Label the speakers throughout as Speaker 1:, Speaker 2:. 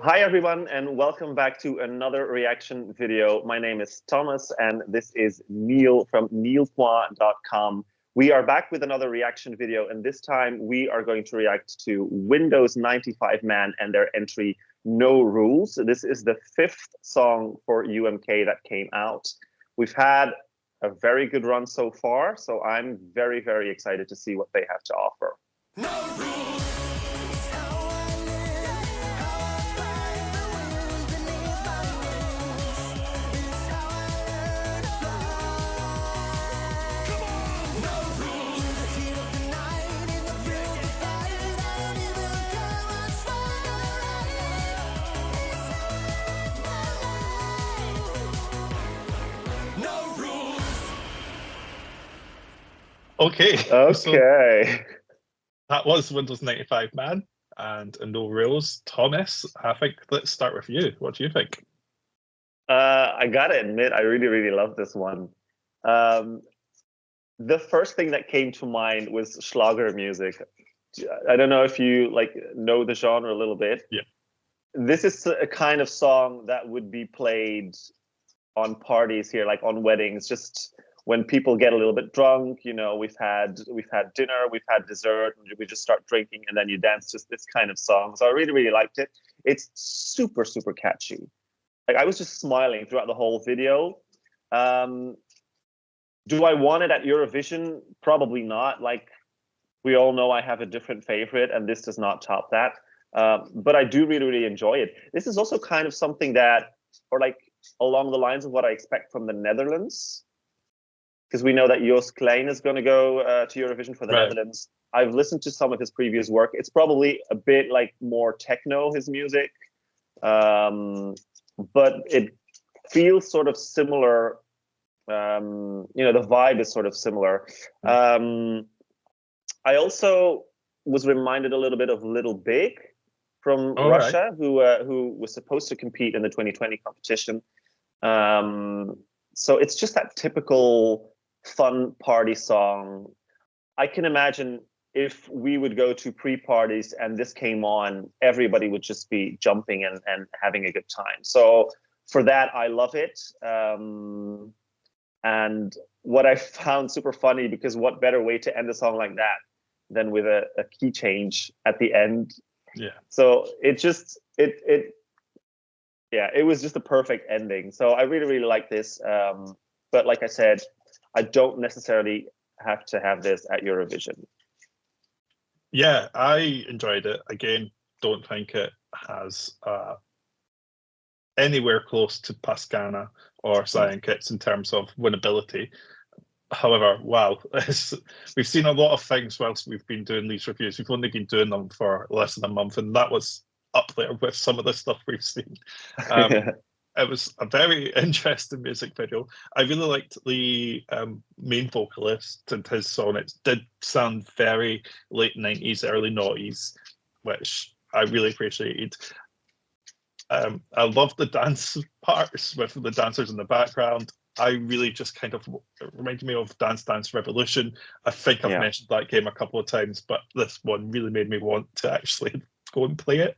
Speaker 1: Hi everyone and welcome back to another reaction video. My name is Thomas and this is Neil from niallpoints.com. We are back with another reaction video and this time we are going to react to Windows95man and their entry No Rules. This is the fifth song for UMK that came out. We've had a very good run so far, so I'm very, very excited to see what they have to offer.
Speaker 2: No rules.
Speaker 3: Okay.
Speaker 1: Okay.
Speaker 3: So that was Windows95man and No Rules. Thomas, I think let's start with you. What do you think?
Speaker 1: I gotta admit, I really, really love this one. The first thing that came to mind was Schlager music. I don't know if you know the genre a little bit.
Speaker 3: Yeah.
Speaker 1: This is a kind of song that would be played on parties here, like on weddings, just when people get a little bit drunk. You know, we've had dinner, we've had dessert, and we just start drinking, and then you dance just this kind of song. So I really, really liked it. It's super, super catchy. Like I was just smiling throughout the whole video. Do I want it at Eurovision? Probably not. Like we all know, I have a different favorite, and this does not top that. But I do really, really enjoy it. This is also kind of something that, or like along the lines of what I expect from the Netherlands, because we know that Joost Klein is going to go to Eurovision for the Netherlands. I've listened to some of his previous work. It's probably a bit like more techno, his music, but it feels sort of similar. The vibe is sort of similar. I also was reminded a little bit of Little Big from Russia, who was supposed to compete in the 2020 competition. So it's just that typical fun party song. I can imagine if we would go to pre-parties and this came on, everybody would just be jumping and having a good time. So for that, I love it. And what I found super funny, because what better way to end a song like that than with a key change at the end.
Speaker 3: Yeah.
Speaker 1: So it was just a perfect ending. So I really, really like this. But like I said, I don't necessarily have to have this at Eurovision.
Speaker 3: Yeah, I enjoyed it. Again, don't think it has anywhere close to Pascana or Cyan Kits in terms of winnability. However, wow, we've seen a lot of things whilst we've been doing these reviews. We've only been doing them for less than a month, and that was up there with some of the stuff we've seen. It was a very interesting music video. I really liked the main vocalist and his song. It did sound very late 90s, early noughties, which I really appreciated. I loved the dance parts with the dancers in the background. I really just kind of reminded me of Dance Dance Revolution. I think I've mentioned that game a couple of times, but this one really made me want to actually go and play it.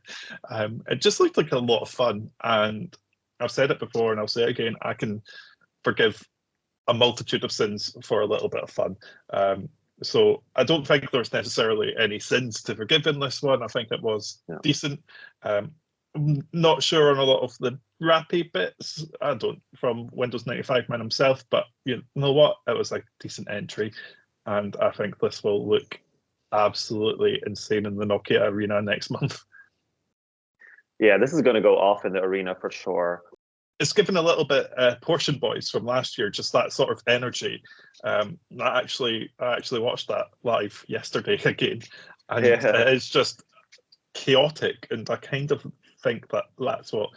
Speaker 3: It just looked like a lot of fun, and I've said it before and I'll say it again, I can forgive a multitude of sins for a little bit of fun. So I don't think there's necessarily any sins to forgive in this one. I think it was decent. I'm not sure on a lot of the rappy bits. I don't, from Windows95man himself, but you know what? It was a decent entry. And I think this will look absolutely insane in the Nokia Arena next month.
Speaker 1: Yeah, this is going to go off in the arena for sure.
Speaker 3: It's given a little bit Portion Boys from last year, just that sort of energy. I actually watched that live yesterday again, and it's just chaotic. And I kind of think that that's what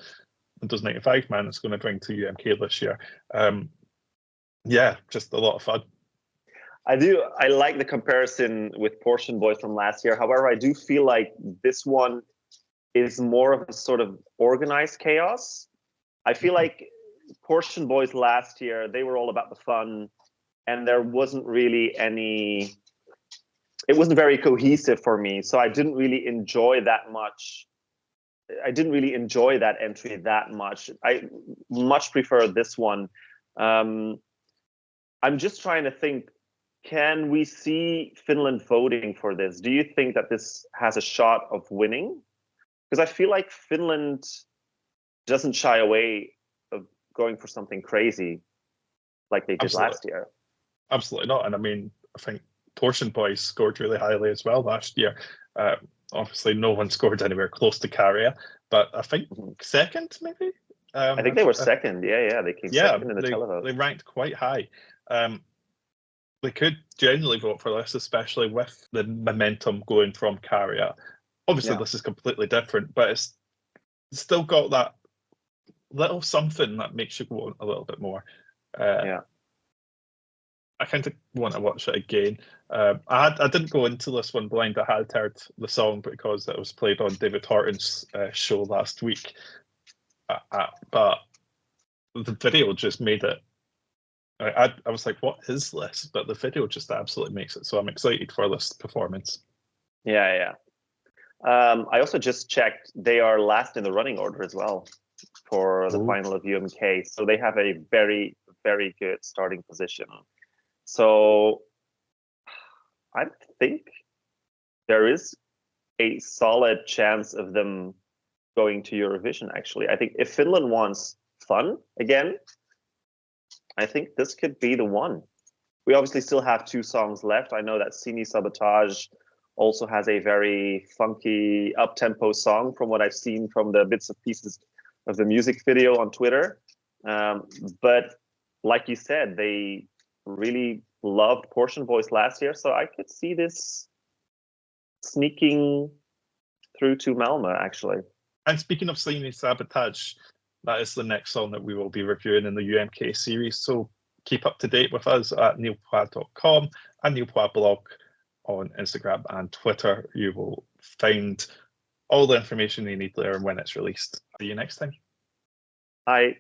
Speaker 3: Windows95man is going to bring to UMK this year. Yeah, just a lot of fun.
Speaker 1: I like the comparison with Portion Boys from last year. However, I do feel like this one is more of a sort of organized chaos. I feel like Portion Boys last year, they were all about the fun, and there wasn't really any, it wasn't very cohesive for me. So I didn't really enjoy that much I didn't really enjoy that entry that much. I much prefer this one. I'm just trying to think, can we see Finland voting for this? Do you think that this has a shot of winning? Because I feel like Finland doesn't shy away of going for something crazy like they did last year.
Speaker 3: Absolutely not. And I mean, I think Portion Boys scored really highly as well last year. Obviously, no one scored anywhere close to Carrier, but I think second, maybe?
Speaker 1: I think they were second. Yeah, they came second in the televote.
Speaker 3: They ranked quite high. They could genuinely vote for this, especially with the momentum going from Carrier. Obviously, this is completely different, but it's still got that little something that makes you go a little bit more. I kind of want to watch it again. I didn't go into this one blind. I had heard the song because it was played on David Horton's show last week. But the video just made it. I was like, what is this? But the video just absolutely makes it. So I'm excited for this performance.
Speaker 1: Yeah. I also just checked. They are last in the running order as well for the final of UMK. So they have a very, very good starting position. So I think there is a solid chance of them going to Eurovision, actually. I think if Finland wants fun again, I think this could be the one. We obviously still have 2 songs left. I know that Sini Sabotage also has a very funky up-tempo song from what I've seen from the bits and pieces of the music video on Twitter. But like you said, they really loved Portion Voice last year, so I could see this sneaking through to Malmö, actually.
Speaker 3: And speaking of Sini Sabotage, that is the next song that we will be reviewing in the UMK series. So keep up to date with us at niallpoints.com and Niallpoint blog on Instagram and Twitter. You will find all the information you need there when it's released. See you next time.
Speaker 1: Bye.